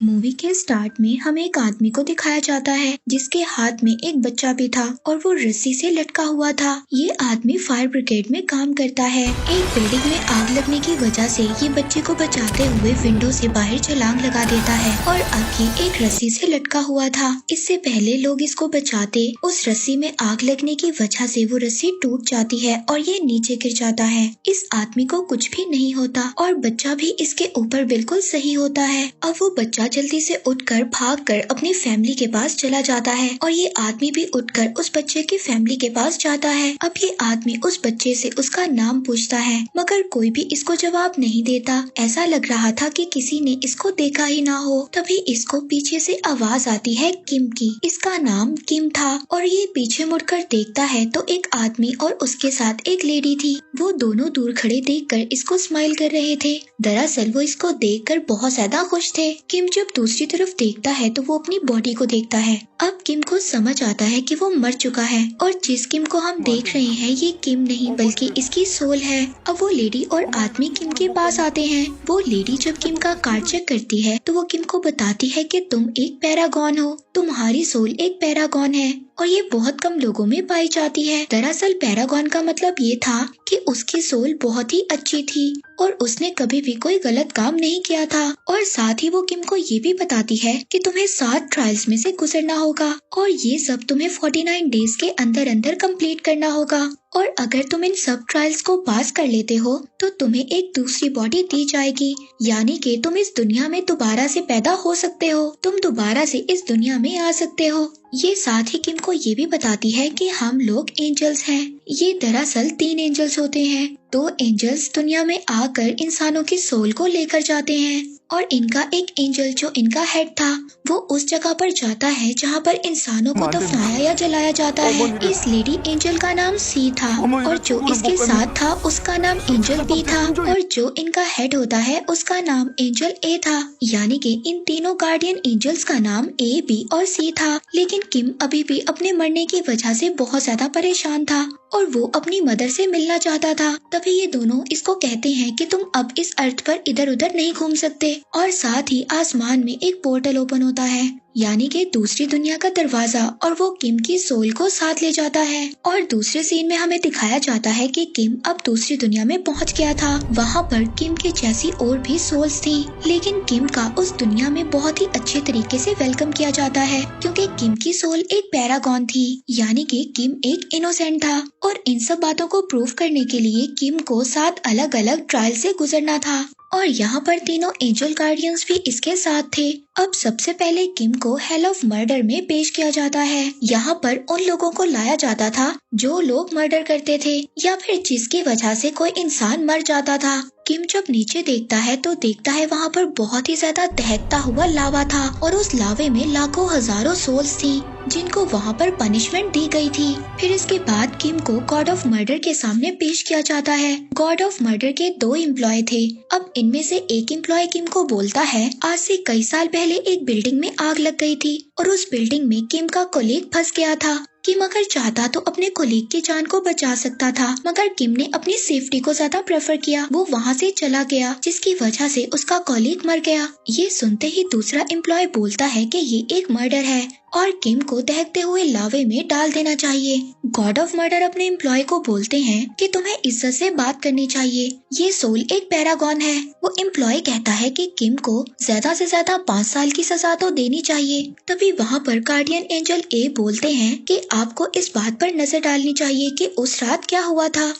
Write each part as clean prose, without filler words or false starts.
Movie के start में हमें एक आदमी को दिखाया जाता है जिसके हाथ में एक बच्चा भी था और वो रस्सी से लटका हुआ था। ये आदमी फायर ब्रिगेड में काम करता है। एक बिल्डिंग में आग लगने की वजह से ये बच्चे को बचाते हुए विंडो से बाहर छलांग लगा देता है और अब ये एक रस्सी से लटका हुआ था। इससे पहले लोग इसको बचाते, उस रस्सी में आग लगने की वजह से वो रस्सी टूट जाती है और ये नीचे गिर जाता है। इस आदमी को कुछ भी नहीं होता और बच्चा भी इसके ऊपर बिल्कुल सही होता है। अब वो बच्चा जल्दी से उठकर भागकर अपनी फैमिली के पास चला जाता है और ये आदमी भी उठकर उस बच्चे की फैमिली के पास जाता है। अब ये आदमी उस बच्चे से उसका नाम पूछता है मगर कोई भी इसको जवाब नहीं देता। ऐसा लग रहा था कि किसी ने इसको देखा ही ना हो। तभी इसको पीछे से आवाज आती है किम की। इसका नाम किम था और ये पीछे मुड़कर देखता है तो एक आदमी और उसके साथ एक लेडी थी। वो दोनों दूर खड़े देखकर इसको स्माइल कर रहे थे। दरअसल वो इसको देखकर बहुत ज्यादा खुश थे। किम जब दूसरी तरफ देखता है तो वो अपनी बॉडी को देखता है। अब किम को समझ आता है कि वो मर चुका है और जिस किम को हम देख रहे हैं ये किम नहीं बल्कि इसकी सोल है। अब वो लेडी और आदमी किम के पास आते हैं। वो लेडी जब किम का कार्ड चेक करती है तो वो किम को बताती है कि तुम एक पैरागॉन हो, तुम्हारी सोल एक पैरागॉन है और ये बहुत कम लोगों में पाई जाती है। दरअसल पैरागॉन का मतलब ये था कि उसकी सोल बहुत ही अच्छी थी और उसने कभी भी कोई गलत काम नहीं किया था। और साथ ही वो किम को ये भी बताती है कि तुम्हें 7 ट्रायल्स में से गुजरना होगा और ये सब तुम्हें 49 डेज के अंदर अंदर कंप्लीट करना होगा और अगर तुम इन सब ट्रायल्स को पास कर लेते हो तो तुम्हें एक दूसरी बॉडी दी जाएगी, यानी कि तुम इस दुनिया में दोबारा से पैदा हो सकते हो, तुम दोबारा से इस दुनिया में आ सकते हो। ये साथ ही किम को ये भी बताती है कि हम लोग एंजल्स हैं। ये दरअसल 3 एंजल्स होते हैं। 2 एंजल्स दुनिया में आकर इंसानों की सोल को लेकर जाते हैं और इनका एक एंजल जो इनका हेड था वो उस जगह पर जाता है जहाँ पर इंसानों को दफनाया या जलाया जाता है। इस लेडी एंजल का नाम सी था और जो इसके साथ था उसका नाम एंजल बी था और जो इनका हेड होता है उसका नाम एंजल ए था। यानी कि इन तीनों गार्डियन एंजल्स का नाम ए, बी और सी था। लेकिन किम अभी भी अपने मरने की वजह से बहुत ज्यादा परेशान था और वो अपनी मदर से मिलना चाहता था। तभी ये दोनों इसको कहते हैं कि तुम अब इस अर्थ पर इधर उधर नहीं घूम सकते और साथ ही आसमान में एक पोर्टल ओपन होता है, यानी कि दूसरी दुनिया का दरवाजा, और वो किम की सोल को साथ ले जाता है। और दूसरे सीन में हमें दिखाया जाता है कि किम अब दूसरी दुनिया में पहुंच गया था। वहाँ पर किम के जैसी और भी सोल्स थी, लेकिन किम का उस दुनिया में बहुत ही अच्छे तरीके से वेलकम किया जाता है क्योंकि किम की सोल एक पैरागॉन थी, यानी कि किम एक इनोसेंट था। और इन सब बातों को प्रूव करने के लिए किम को 7 अलग अलग ट्रायल से गुजरना था और यहाँ पर तीनों एंजल गार्डियंस भी इसके साथ थे। अब सबसे पहले किम को हेल ऑफ मर्डर में पेश किया जाता है। यहाँ पर उन लोगों को लाया जाता था जो लोग मर्डर करते थे या फिर जिसकी वजह से कोई इंसान मर जाता था। किम जब नीचे देखता है तो देखता है वहाँ पर बहुत ही ज्यादा दहकता हुआ लावा था और उस लावे में लाखों हजारों सोल्स थी जिनको वहाँ पर पनिशमेंट दी गई थी। फिर इसके बाद किम को गॉड ऑफ मर्डर के सामने पेश किया जाता है। गॉड ऑफ मर्डर के 2 एम्प्लॉय थे। अब इनमें से एक एम्प्लॉय किम को बोलता है आज से कई साल पहले एक बिल्डिंग में आग लग गई थी और उस बिल्डिंग में किम का कोलीग फंस गया था। किम अगर चाहता तो अपने कोलीग की जान को बचा सकता था, मगर किम ने अपनी सेफ्टी को ज्यादा प्रेफर किया। वो वहाँ से चला गया जिसकी वजह से उसका कोलीग मर गया। ये सुनते ही दूसरा एम्प्लॉय बोलता है कि ये एक मर्डर है और किम को दहकते हुए लावे में डाल देना चाहिए। गॉड ऑफ मर्डर अपने एम्प्लॉय को बोलते हैं कि तुम्हें इज्जत से बात करनी चाहिए, ये सोल एक पैरागॉन है। वो एम्प्लॉय कहता है कि किम को ज्यादा से ज्यादा 5 साल की सजा तो देनी चाहिए। तभी वहाँ पर गार्डियन एंजल ए बोलते हैं कि आपको इस बात पर नजर डालनी चाहिए कि उस रात क्या हुआ था।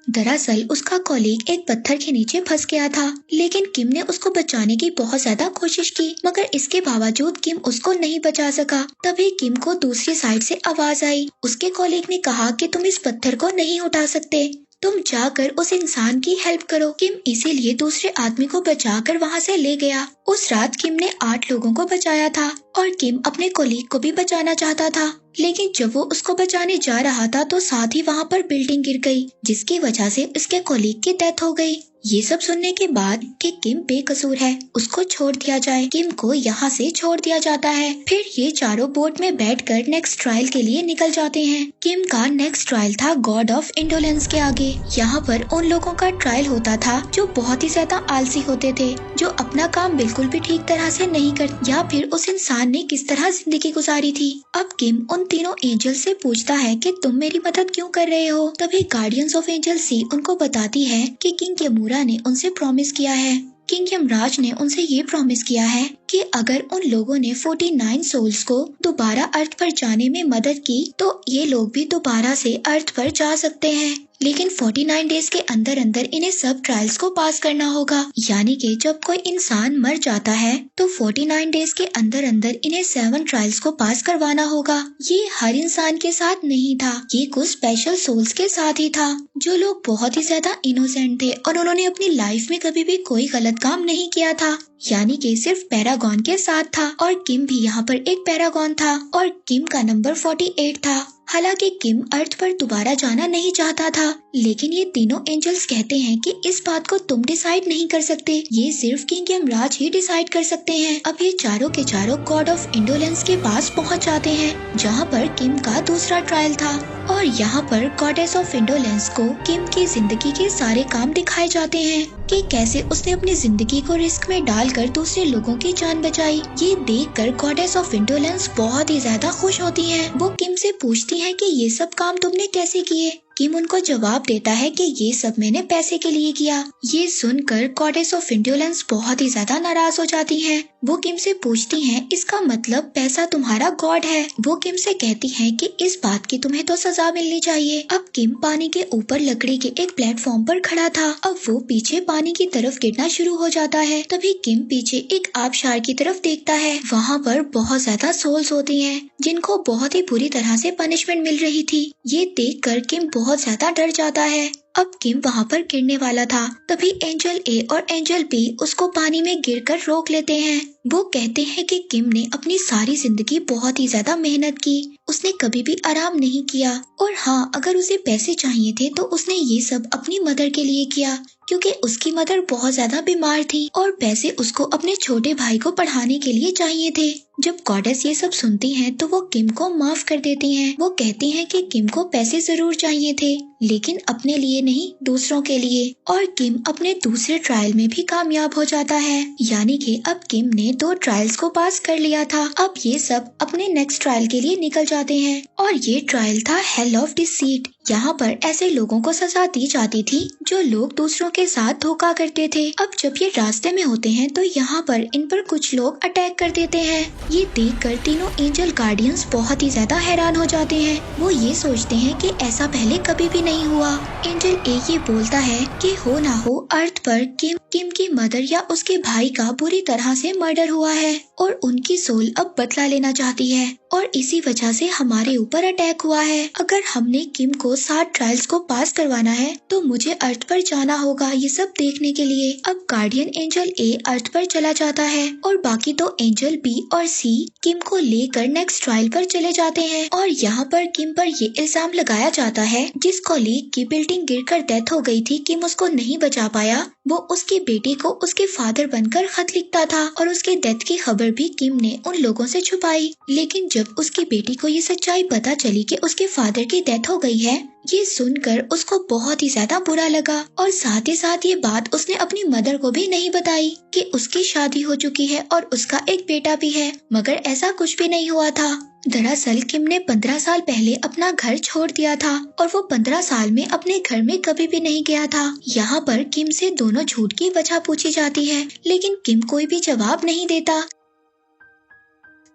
दरअसल उसका कॉलीग एक पत्थर के नीचे फंस गया था, लेकिन किम ने उसको बचाने की बहुत ज्यादा कोशिश की, मगर इसके बावजूद किम उसको नहीं बचा सका। तभी किम को दूसरी साइड से आवाज आई। उसके कॉलीग ने कहा कि तुम इस पत्थर को नहीं उठा सकते, तुम जाकर उस इंसान की हेल्प करो। किम इसीलिए दूसरे आदमी को बचाकर वहाँ से ले गया। उस रात किम ने 8 लोगों को बचाया था और किम अपने कोलीग को भी बचाना चाहता था, लेकिन जब वो उसको बचाने जा रहा था तो साथ ही वहाँ पर बिल्डिंग गिर गई जिसकी वजह से उसके कोलीग की डेथ हो गई। ये सब सुनने के बाद कि किम बेकसूर है, उसको छोड़ दिया जाए। किम को यहाँ से छोड़ दिया जाता है। फिर ये चारों बोट में बैठकर नेक्स्ट ट्रायल के लिए निकल जाते हैं। किम का नेक्स्ट ट्रायल था गॉड ऑफ इंडोलेंस के आगे। यहाँ पर उन लोगों का ट्रायल होता था जो बहुत ही ज्यादा आलसी होते थे, जो अपना काम बिल्कुल भी ठीक तरह से नहीं करते, या फिर उस इंसान ने किस तरह जिंदगी गुजारी थी। अब किम उन तीनों एंजल से पूछता है कि तुम मेरी मदद क्यों कर रहे हो। तभी गार्डियंस ऑफ एंजल सी उनको बताती है कि किंग यमूरा ने उनसे प्रॉमिस किया है, किंग यमराज ने उनसे ये प्रॉमिस किया है कि अगर उन लोगों ने 49 सोल्स को दोबारा अर्थ पर जाने में मदद की तो ये लोग भी दोबारा से अर्थ पर जा सकते हैं, लेकिन 49 डेज के अंदर अंदर इन्हें सब ट्रायल्स को पास करना होगा। यानी कि जब कोई इंसान मर जाता है तो 49 डेज के अंदर अंदर इन्हें 7 ट्रायल्स को पास करवाना होगा। ये हर इंसान के साथ नहीं था, ये कुछ स्पेशल सोल्स के साथ ही था, जो लोग बहुत ही ज्यादा इनोसेंट थे और उन्होंने अपनी लाइफ में कभी भी कोई गलत काम नहीं किया था। यानी कि सिर्फ पैरागॉन के साथ था, और किम भी यहाँ पर एक पैरागॉन था और किम का नंबर 48 था। हालांकि किम अर्थ पर दोबारा जाना नहीं चाहता था, लेकिन ये तीनों एंजल्स कहते हैं कि इस बात को तुम डिसाइड नहीं कर सकते, ये सिर्फ किंग यमराज ही डिसाइड कर सकते हैं। अब ये चारों के चारों गॉड ऑफ इंडोलेंस के पास पहुंच जाते हैं, जहां पर किम का दूसरा ट्रायल था, और यहाँ पर गॉडेस ऑफ इंडोलेंस को किम की जिंदगी के सारे काम दिखाए जाते हैं कि कैसे उसने अपनी जिंदगी को रिस्क में डालकर दूसरे लोगों की जान बचाई। ये देखकर गॉडेस ऑफ इंडोलेंस बहुत ही ज्यादा खुश होती हैं। वो किम से पूछती हैं कि ये सब काम तुमने कैसे किए। किम उनको जवाब देता है कि ये सब मैंने पैसे के लिए किया। ये सुनकर गॉडेस ऑफ इंडोलेंस बहुत ही ज्यादा नाराज हो जाती हैं। वो किम से पूछती हैं इसका मतलब पैसा तुम्हारा गॉड है। वो किम से कहती हैं कि इस बात की तुम्हें तो सजा मिलनी चाहिए। अब किम पानी के ऊपर लकड़ी के एक प्लेटफॉर्म पर खड़ा था। अब वो पीछे पानी की तरफ गिरना शुरू हो जाता है। तभी किम पीछे एक आबशार की तरफ देखता है। वहाँ पर बहुत ज्यादा सोल्स होती हैं, जिनको बहुत ही बुरी तरह से पनिशमेंट मिल रही थी। ये देखकर किम बहुत ज्यादा डर जाता है। अब किम वहाँ पर गिरने वाला था, तभी एंजल ए और एंजल बी उसको पानी में गिरकर रोक लेते हैं। वो कहते हैं कि किम ने अपनी सारी जिंदगी बहुत ही ज्यादा मेहनत की, उसने कभी भी आराम नहीं किया, और हाँ, अगर उसे पैसे चाहिए थे तो उसने ये सब अपनी मदर के लिए किया, क्योंकि उसकी मदर बहुत ज्यादा बीमार थी और पैसे उसको अपने छोटे भाई को पढ़ाने के लिए चाहिए थे। जब गॉडेस ये सब सुनती हैं तो वो किम को माफ कर देती हैं। वो कहती हैं कि किम को पैसे जरूर चाहिए थे, लेकिन अपने लिए नहीं, दूसरों के लिए। और किम अपने दूसरे ट्रायल में भी कामयाब हो जाता है। यानी कि अब किम ने 2 ट्रायल्स को पास कर लिया था। अब ये सब अपने नेक्स्ट ट्रायल के लिए निकल जाते हैं, और ये ट्रायल था हेल ऑफ डिसीट। यहाँ पर ऐसे लोगों को सजा दी जाती थी जो लोग दूसरों के साथ धोखा करते थे। अब जब ये रास्ते में होते हैं तो यहाँ पर इन पर कुछ लोग अटैक कर देते हैं। ये देखकर तीनों एंजल गार्डियंस बहुत ही ज्यादा हैरान हो जाते हैं। वो ये सोचते हैं कि ऐसा पहले कभी भी नहीं हुआ। एंजल ए ये बोलता है कि हो ना हो अर्थ पर किम की मदर या उसके भाई का बुरी तरह से मर्डर हुआ है और उनकी सोल अब बदला लेना चाहती है, और इसी वजह से हमारे ऊपर अटैक हुआ है। अगर हमने किम को 7 ट्रायल्स को पास करवाना है तो मुझे अर्थ पर जाना होगा ये सब देखने के लिए। अब गार्डियन एंजल ए अर्थ पर चला जाता है और बाकी 2 एंजल बी और सी किम को लेकर नेक्स्ट ट्रायल पर चले जाते हैं। और यहाँ पर किम पर ये इल्जाम लगाया जाता है जिस कॉलीग की बिल्डिंग गिरकर डेथ हो गई थी, किम उसको नहीं बचा पाया, वो उसकी बेटी को उसके फादर बनकर खत लिखता था, और उसके डेथ की खबर भी किम ने उन लोगों से छुपाई। लेकिन जब उसकी बेटी को ये सच्चाई पता चली कि उसके फादर की डेथ हो गई है, ये सुनकर उसको बहुत ही ज्यादा बुरा लगा, और साथ ही साथ ये बात उसने अपनी मदर को भी नहीं बताई कि उसकी शादी हो चुकी है और उसका एक बेटा भी है, मगर ऐसा कुछ भी नहीं हुआ था। दरअसल किम ने 15 साल पहले अपना घर छोड़ दिया था और वो 15 साल में अपने घर में कभी भी नहीं गया था। यहाँ पर किम से दोनों झूठ की वजह पूछी जाती है, लेकिन किम कोई भी जवाब नहीं देता।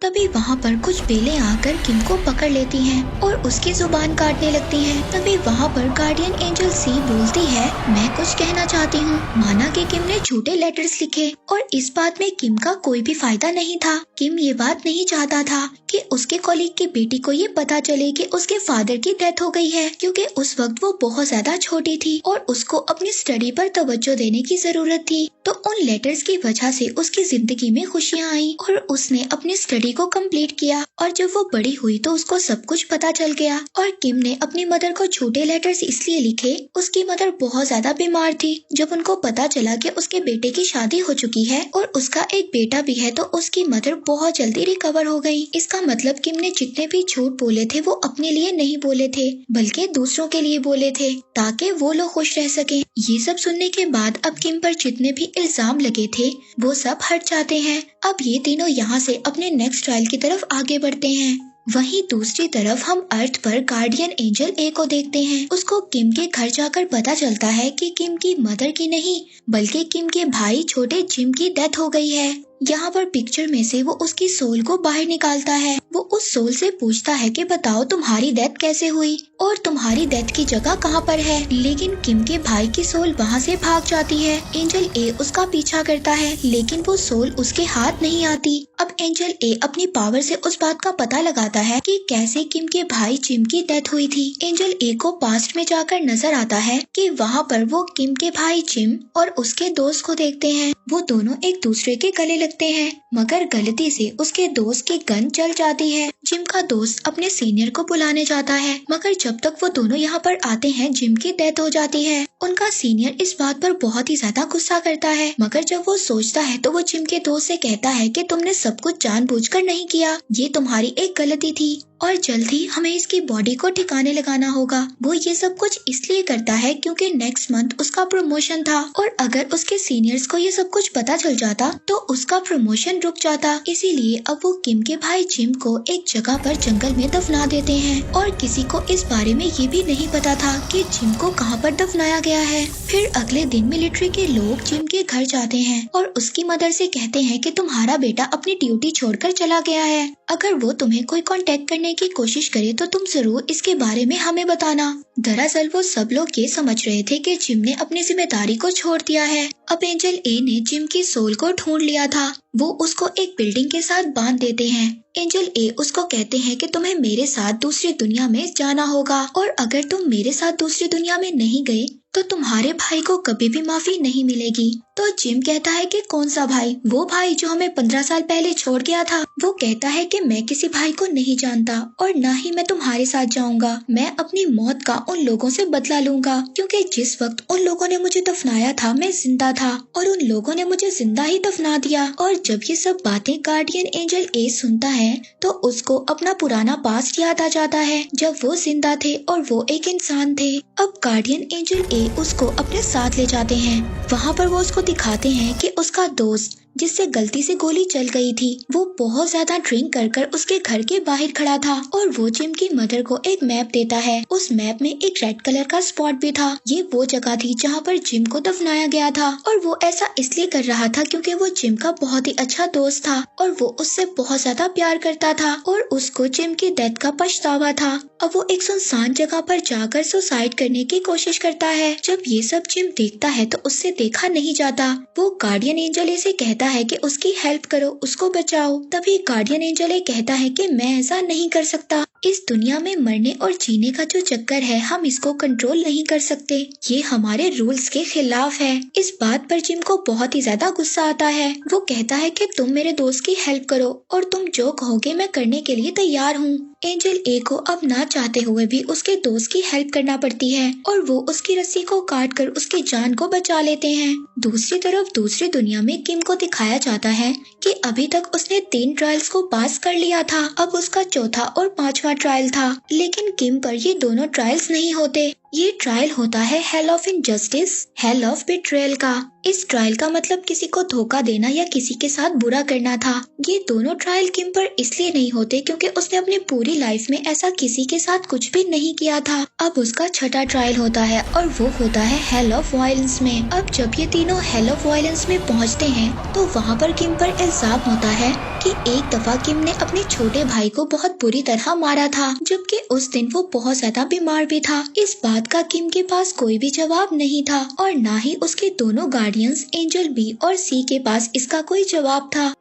तभी वहाँ पर कुछ बेलें आकर किम को पकड़ लेती हैं और उसकी जुबान काटने लगती हैं। तभी वहाँ पर गार्डियन एंजल सी बोलती है, मैं कुछ कहना चाहती हूँ। माना कि किम ने झूठे लेटर्स लिखे और इस बात में किम का कोई भी फायदा नहीं था। किम ये बात नहीं चाहता था कि उसके कॉलीग की बेटी को ये पता चले कि उसके फादर की डेथ हो गई है, क्योंकि उस वक्त वो बहुत ज्यादा छोटी थी और उसको अपनी स्टडी पर तवज्जो देने की जरूरत थी। तो उन लेटर्स की वजह से उसकी जिंदगी में खुशियाँ आई और उसने अपनी स्टडी स्टोरी को कंप्लीट किया और जब वो बड़ी हुई तो उसको सब कुछ पता चल गया। और किम ने अपनी मदर को झूठे लेटर्स इसलिए लिखे, उसकी मदर बहुत ज्यादा बीमार थी। जब उनको पता चला कि उसके बेटे की शादी हो चुकी है और उसका एक बेटा भी है तो उसकी मदर बहुत जल्दी रिकवर हो गई। इसका मतलब किम ने जितने भी झूठ बोले थे वो अपने लिए नहीं बोले थे बल्कि दूसरों के लिए बोले थे ताकि वो लोग खुश रह सके। ये सब सुनने के बाद अब किम पर जितने भी इल्जाम लगे थे वो सब हट जाते हैं। अब ये तीनों यहाँ से अपने नेक्स्ट ट्रायल की तरफ आगे बढ़ते हैं। वहीं दूसरी तरफ हम अर्थ पर गार्डियन एंजल ए को देखते हैं। उसको किम के घर जाकर पता चलता है कि किम की मदर की नहीं बल्कि किम के भाई छोटे जिम की डेथ हो गई है। यहाँ पर पिक्चर में से वो उसकी सोल को बाहर निकालता है। वो उस सोल से पूछता है कि बताओ तुम्हारी डेथ कैसे हुई और तुम्हारी डेथ की जगह कहाँ पर है। लेकिन किम के भाई की सोल वहाँ से भाग जाती है। एंजल ए उसका पीछा करता है लेकिन वो सोल उसके हाथ नहीं आती। अब एंजल ए अपनी पावर से उस बात का पता लगाता है कि कैसे किम के भाई जिम की डेथ हुई थी। एंजल ए को पास्ट में जाकर नजर आता है कि वहाँ पर वो किम के भाई जिम और उसके दोस्त को देखते हैं। वो दोनों एक दूसरे के गले लगते हैं मगर गलती से उसके दोस्त की गन चल जाती है। जिम का दोस्त अपने सीनियर को बुलाने जाता है मगर जब तक वो दोनों यहाँ पर आते हैं जिम की डेथ हो जाती है। उनका सीनियर इस बात पर बहुत ही ज्यादा गुस्सा करता है मगर जब वो सोचता है तो वो जिम के दोस्त से कहता है कि तुमने सब कुछ जानबूझकर नहीं किया, ये तुम्हारी एक गलती थी और जल्द ही हमें इसकी बॉडी को ठिकाने लगाना होगा। वो ये सब कुछ इसलिए करता है क्योंकि नेक्स्ट मंथ उसका प्रमोशन था और अगर उसके सीनियर्स को ये सब कुछ पता चल जाता तो उसका प्रमोशन रुक जाता। इसीलिए अब वो किम के भाई जिम को एक जगह पर जंगल में दफना देते हैं और किसी को इस बारे में ये भी नहीं पता था कि जिम को कहाँ पर दफनाया गया है। फिर अगले दिन मिलिट्री के लोग जिम के घर जाते हैं और उसकी मदर से कहते हैं कि तुम्हारा बेटा अपनी ड्यूटी छोड़कर चला गया है। अगर वो तुम्हें कोई कांटेक्ट करने की कोशिश करे तो तुम जरूर इसके बारे में हमें बताना। दरअसल वो सब लोग ये समझ रहे थे कि जिम ने अपनी जिम्मेदारी को छोड़ दिया है। अब एंजल ए ने जिम की सोल को ढूंढ लिया था। वो उसको एक बिल्डिंग के साथ बांध देते हैं। एंजल ए उसको कहते हैं कि तुम्हें मेरे साथ दूसरी दुनिया में जाना होगा और अगर तुम मेरे साथ दूसरी दुनिया में नहीं गए तो तुम्हारे भाई को कभी भी माफी नहीं मिलेगी। तो जिम कहता है कि कौन सा भाई? वो भाई जो हमें 15 साल पहले छोड़ गया था। वो कहता है कि मैं किसी भाई को नहीं जानता और न ही मैं तुम्हारे साथ जाऊंगा। मैं अपनी मौत का उन लोगों से बदला लूंगा क्योंकि जिस वक्त उन लोगों ने मुझे दफनाया था मैं जिंदा था और उन लोगों ने मुझे जिंदा ही दफना दिया। और जब ये सब बातें गार्डियन एंजल ए सुनता है तो उसको अपना पुराना पास्ट याद आ जाता है जब वो जिंदा थे और वो एक इंसान थे। अब गार्डियन एंजल ए उसको अपने साथ ले जाते हैं। वहाँ पर वो उसको दिखाते हैं कि उसका दोस्त जिससे गलती से गोली चल गई थी वो बहुत ज्यादा ड्रिंक कर उसके घर के बाहर खड़ा था और वो जिम की मदर को एक मैप देता है। उस मैप में एक रेड कलर का स्पॉट भी था। ये वो जगह थी जहाँ पर जिम को दफनाया गया था और वो ऐसा इसलिए कर रहा था क्योंकि वो जिम का बहुत ही अच्छा दोस्त था और वो उससे बहुत ज्यादा प्यार करता था और उसको जिम की डेथ का पछतावा था। अब वो एक सुनसान जगह पर जाकर सुसाइड करने की कोशिश करता है। जब ये सब जिम देखता है तो उससे देखा नहीं जाता। वो गार्डियन एंजल से कहता है कि उसकी हेल्प करो, उसको बचाओ। तभी गार्डियन एंजल कहता है कि मैं ऐसा नहीं कर सकता। इस दुनिया में मरने और जीने का जो चक्कर है हम इसको कंट्रोल नहीं कर सकते। ये हमारे रूल्स के खिलाफ है। इस बात पर जिम को बहुत ही ज्यादा गुस्सा आता है। वो कहता है कि तुम मेरे दोस्त की हेल्प करो और तुम जो कहोगे मैं करने के लिए तैयार हूँ। एंजल ए को अब ना चाहते हुए भी उसके दोस्त की हेल्प करना पड़ती है और वो उसकी रस्सी को काट कर उसकी जान को बचा लेते हैं। दूसरी तरफ दूसरी दुनिया में किम को दिखाया जाता है कि अभी तक उसने 3 ट्रायल्स को पास कर लिया था। अब उसका चौथा और 5वां ट्रायल था लेकिन किम पर ये दोनों ट्रायल्स नहीं होते। ये ट्रायल होता है hell of injustice, hell of betrayal का। इस ट्रायल का मतलब किसी को धोखा देना या किसी के साथ बुरा करना था। ये दोनों ट्रायल किम पर इसलिए नहीं होते क्योंकि उसने अपनी पूरी लाइफ में ऐसा किसी के साथ कुछ भी नहीं किया था। अब उसका छठा ट्रायल होता है और वो होता है हेल ऑफ वायलेंस में। अब जब ये तीनों हेल ऑफ वायलेंस में पहुंचते हैं तो वहाँ पर किम पर इल्जाम होता है कि एक दफा किम ने अपने छोटे भाई को बहुत बुरी तरह मारा था जबकि उस दिन वो बहुत ज्यादा बीमार भी था। इस बात का किम के पास कोई भी जवाब नहीं था और ना ही उसके दोनों गार्डियंस एंजल बी और सी के पास इसका कोई जवाब था।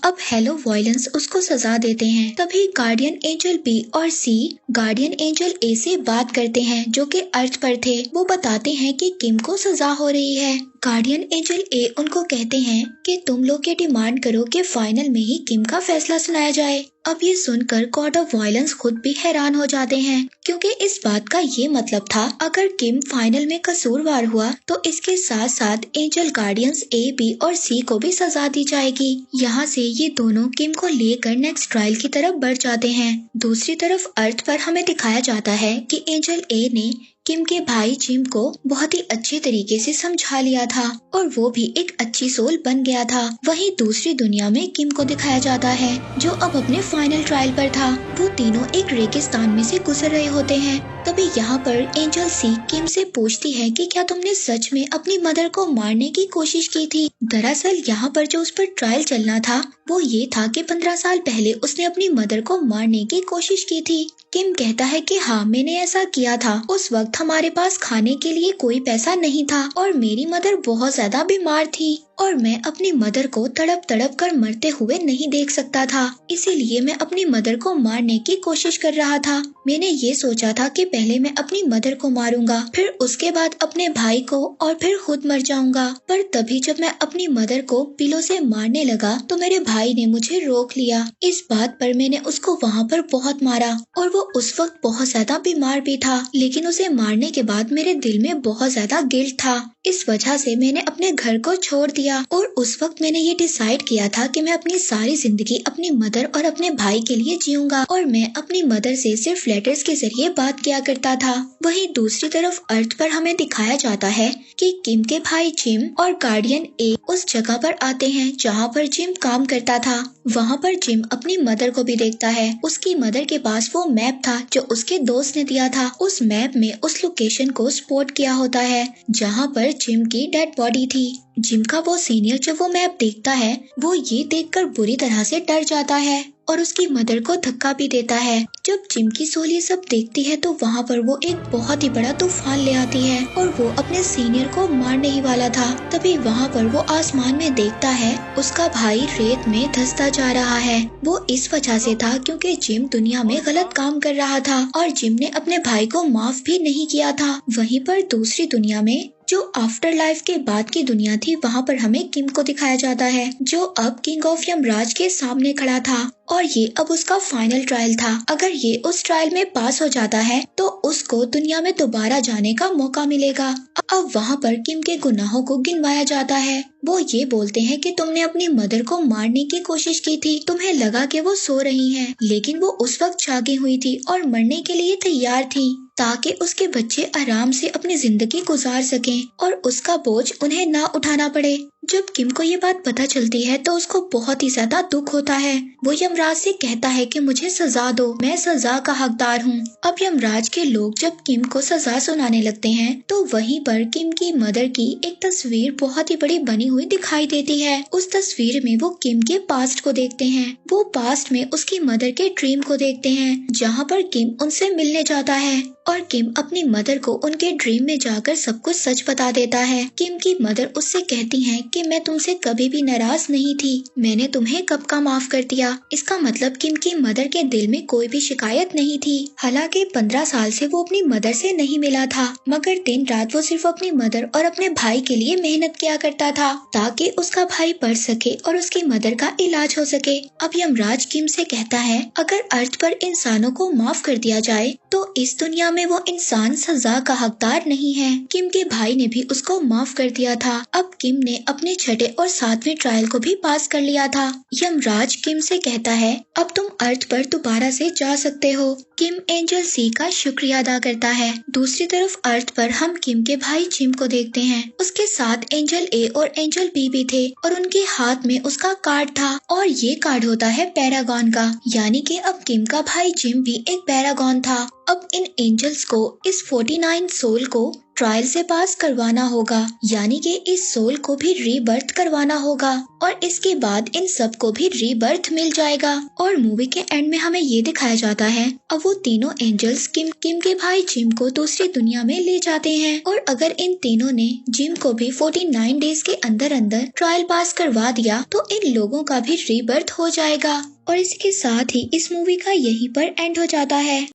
अब हेलो वॉयलेंस उसको सजा देते हैं। तभी गार्डियन एंजल बी और सी गार्डियन एंजल ए से बात करते हैं जो कि अर्थ पर थे। वो बताते हैं कि किम को सजा हो रही है। गार्डियन एंजल ए उनको कहते हैं कि तुम लोग ये डिमांड करो कि फाइनल में ही किम का फैसला सुनाया जाए। अब ये सुनकर गॉड ऑफ वायलेंस खुद भी हैरान हो जाते हैं, क्योंकि इस बात का ये मतलब था अगर किम फाइनल में कसूरवार हुआ तो इसके साथ साथ एंजल गार्डियंस ए, बी और सी को भी सजा दी जाएगी। यहाँ से ये दोनों किम को लेकर नेक्स्ट ट्रायल की तरफ बढ़ जाते हैं। दूसरी तरफ अर्थ पर हमें दिखाया जाता है कि एंजल ए ने किम के भाई जिम को बहुत ही अच्छे तरीके से समझा लिया था और वो भी एक अच्छी सोल बन गया था। वहीं दूसरी दुनिया में किम को दिखाया जाता है जो अब अपने फाइनल ट्रायल पर था। वो तीनों एक रेगिस्तान में से गुजर रहे होते हैं। तभी यहाँ पर एंजल सी किम से पूछती है कि क्या तुमने सच में अपनी मदर को मारने की कोशिश की थी। दरअसल यहाँ पर जो उस पर ट्रायल चलना था वो ये था कि 15 साल पहले उसने अपनी मदर को मारने की कोशिश की थी। किम कहता है कि हाँ मैंने ऐसा किया था। उस वक्त हमारे पास खाने के लिए कोई पैसा नहीं था और मेरी मदर बहुत ज्यादा बीमार थी और मैं अपनी मदर को तड़प तड़प कर मरते हुए नहीं देख सकता था, इसीलिए मैं अपनी मदर को मारने की कोशिश कर रहा था। मैंने ये सोचा था कि पहले मैं अपनी मदर को मारूंगा, फिर उसके बाद अपने भाई को और फिर खुद मर जाऊंगा। पर तभी जब मैं अपनी मदर को पिलो से मारने लगा तो मेरे भाई ने मुझे रोक लिया। इस बात पर मैंने उसको वहाँ पर बहुत मारा और वो उस वक्त बहुत ज्यादा बीमार भी था, लेकिन उसे मारने के बाद मेरे दिल में बहुत ज्यादा गिल्ट था। इस वजह से मैंने अपने घर को छोड़ दिया और उस वक्त मैंने ये डिसाइड किया था कि मैं अपनी सारी जिंदगी अपनी मदर और अपने भाई के लिए जीऊंगा और मैं अपनी मदर से सिर्फ लेटर्स के जरिए बात किया करता था। वहीं दूसरी तरफ अर्थ पर हमें दिखाया जाता है कि किम के भाई जिम और गार्डियन ए उस जगह पर आते हैं जहाँ पर जिम काम करता था। वहाँ पर जिम अपनी मदर को भी देखता है। उसकी मदर के पास वो मैप था जो उसके दोस्त ने दिया था। उस मैप में उस लोकेशन को स्पॉट किया होता है जहाँ पर जिम की डेड बॉडी थी। जिम का वो सीनियर जब वो मैप देखता है वो ये देखकर बुरी तरह से डर जाता है और उसकी मदर को धक्का भी देता है। जब जिम की सोल ये सब देखती है तो वहाँ पर वो एक बहुत ही बड़ा तूफान ले आती है और वो अपने सीनियर को मारने ही वाला था। तभी वहाँ पर वो आसमान में देखता है उसका भाई रेत में धंसता जा रहा है। वो इस वजह से था क्योंकि जिम दुनिया में गलत काम कर रहा था और जिम ने अपने भाई को माफ भी नहीं किया था। वहीं पर दूसरी दुनिया में जो आफ्टर लाइफ के बाद की दुनिया थी वहाँ पर हमें किम को दिखाया जाता है जो अब किंग ऑफ यमराज के सामने खड़ा था और ये अब उसका फाइनल ट्रायल था। अगर ये उस ट्रायल में पास हो जाता है तो उसको दुनिया में दोबारा जाने का मौका मिलेगा। अब वहाँ पर किम के गुनाहों को गिनवाया जाता है। वो ये बोलते हैं कि तुमने अपनी मदर को मारने की कोशिश की थी, तुम्हें लगा कि वो सो रही हैं, लेकिन वो उस वक्त जागी हुई थी और मरने के लिए तैयार थी ताकि उसके बच्चे आराम से अपनी जिंदगी गुजार सकें और उसका बोझ उन्हें ना उठाना पड़े। जब किम को ये बात पता चलती है तो उसको बहुत ही ज्यादा दुख होता है। वो यमराज से कहता है कि मुझे सजा दो, मैं सजा का हकदार हूँ। अब यमराज के लोग जब किम को सजा सुनाने लगते हैं तो वहीं पर किम की मदर की एक तस्वीर बहुत ही बड़ी बनी हुई दिखाई देती है। उस तस्वीर में वो किम के पास्ट को देखते हैं। वो पास्ट में उसकी मदर के ड्रीम को देखते हैं जहाँ पर किम उनसे मिलने जाता है और किम अपनी मदर को उनके ड्रीम में जाकर सब कुछ सच बता देता है। किम की मदर उससे कहती हैं कि मैं तुमसे कभी भी नाराज नहीं थी, मैंने तुम्हें कब का माफ कर दिया। इसका मतलब किम की मदर के दिल में कोई भी शिकायत नहीं थी। हालांकि 15 साल से वो अपनी मदर से नहीं मिला था, मगर दिन रात वो सिर्फ अपनी मदर और अपने भाई के लिए मेहनत किया करता था ताकि उसका भाई पढ़ सके और उसकी मदर का इलाज हो सके। अब यमराज किम से कहता है अगर अर्थ पर इंसानों को माफ कर दिया जाए तो इस दुनिया में वो इंसान सजा का हकदार नहीं है। किम के भाई ने भी उसको माफ कर दिया था। अब किम ने अपने छठे और 7वें ट्रायल को भी पास कर लिया था। यमराज किम से कहता है अब तुम अर्थ पर दोबारा से जा सकते हो। किम एंजल सी का शुक्रिया अदा करता है। दूसरी तरफ अर्थ पर हम किम के भाई जिम को देखते हैं। उसके साथ एंजल ए और एंजल बी भी थे और उनके हाथ में उसका कार्ड था और ये कार्ड होता है पैरागॉन का, यानी कि अब किम का भाई जिम भी एक पैरागॉन था। अब इन एंजल्स को इस 49 सोल को ट्रायल से पास करवाना होगा, यानी कि इस सोल को भी रीबर्थ करवाना होगा और इसके बाद इन सब को भी रीबर्थ मिल जाएगा। और मूवी के एंड में हमें ये दिखाया जाता है अब वो वो तीनों एंजल्स किम के भाई जिम को दूसरी दुनिया में ले जाते हैं और अगर इन तीनों ने जिम को भी 49 डेज के अंदर अंदर ट्रायल पास करवा दिया तो इन लोगों का भी रीबर्थ हो जाएगा। और इसी के साथ ही इस मूवी का यहीं पर एंड हो जाता है।